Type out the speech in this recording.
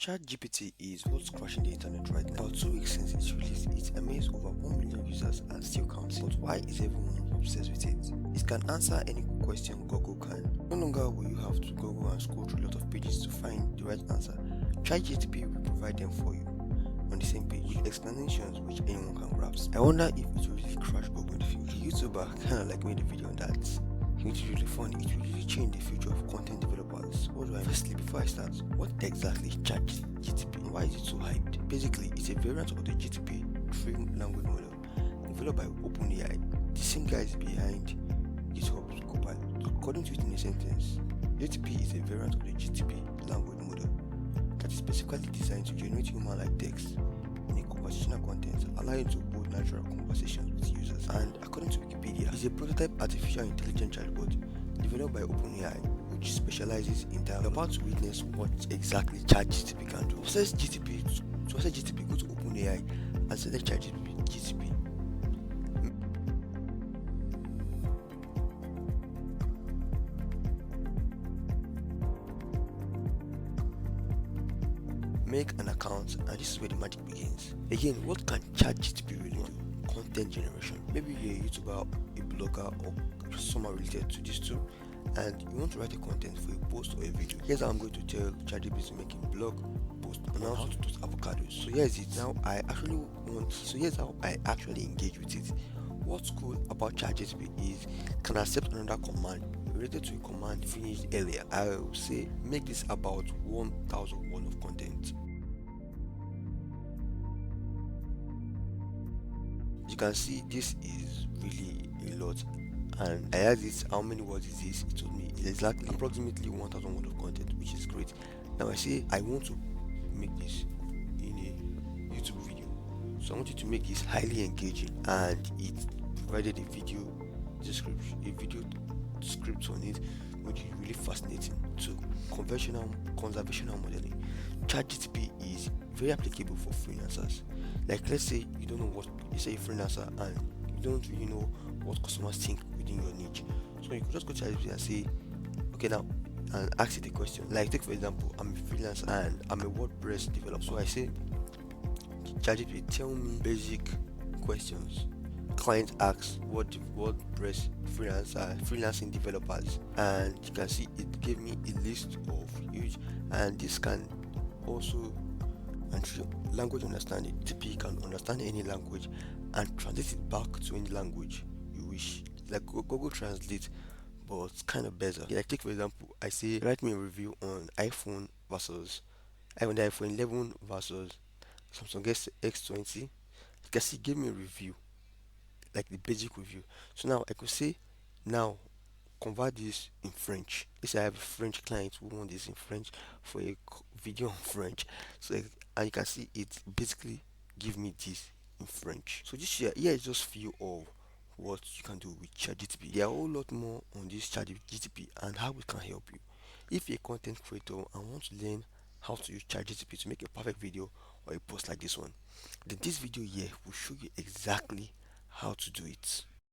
ChatGPT is what's crashing the internet right now. About 2 weeks since its release, it amazed over 1 million users and still counting. But why is everyone obsessed with it? It can answer any question Google can. No longer will you have to Google and scroll through a lot of pages to find the right answer. ChatGPT will provide them for you on the same page with explanations which anyone can grasp. I wonder if it will really crash Google in the future. The YouTuber kind of like made a video on that. It's really fun. It will really change the future of content developers. What do I Firstly, before I start, what exactly is ChatGPT and why is it so hyped? Basically, it's a variant of the GTP free language model developed by OpenAI, the same guys behind GitHub's Copilot. According to it in a sentence, GTP is a variant of the GTP language model that is specifically designed to generate human-like text in a conversational content, allowing to hold natural conversations with users. And according to Wikipedia, it's a prototype artificial intelligence chatbot developed by OpenAI, which specializes in dialogue. You're about to witness what exactly ChatGPT can do. To access GTP, go to OpenAI and select ChatGPT. Make an account, and this is where the magic begins. Again, what can ChatGPT really do? Content generation. Maybe you're a YouTuber, a blogger, or someone related to these two, and you want to write a content for a post or a video. Here's how I'm going to tell ChatGPT to make a blog post on how to toast avocados. So here's it. Here's how I actually engage with it. What's cool about ChatGPT is it can accept another command related to a command finished earlier. I will say make this about 1000 word of content. You can see this is really a lot, and I asked it how many words is this. It told me exactly approximately 1000 words of content, which is great. Now I say I want to make this in a YouTube video, so I want you to make this highly engaging, and it provided a video script on it, which is really fascinating. So conversational modeling. ChatGPT is very applicable for freelancers. Like, let's say you don't know what you say, a freelancer, and you don't really know what customers think within your niche. So you could just go to ChatGPT and say, okay, now, and ask it a question. Like, take for example, I'm a freelancer and I'm a WordPress developer. So I say, ChatGPT, tell me basic questions client asks what the WordPress freelancing developers, and you can see it gave me a list of huge, and this can also, and through language understanding, TP can understand any language and translate it back to any language you wish, like Google Translate, but kind of better. Like, take for example, I say write me a review on the iPhone 11 versus Samsung X20. You can see give me a review, like the basic review. So now I could say, now convert this in French. Let's say I have a French client who wants this in French for a video on French. So and you can see it basically give me this in French. So this here is just few of what you can do with ChatGPT. There are a whole lot more on this ChatGPT and how it can help you. If you're a content creator and want to learn how to use ChatGPT to make a perfect video or a post like this one, then this video here will show you exactly how to do it.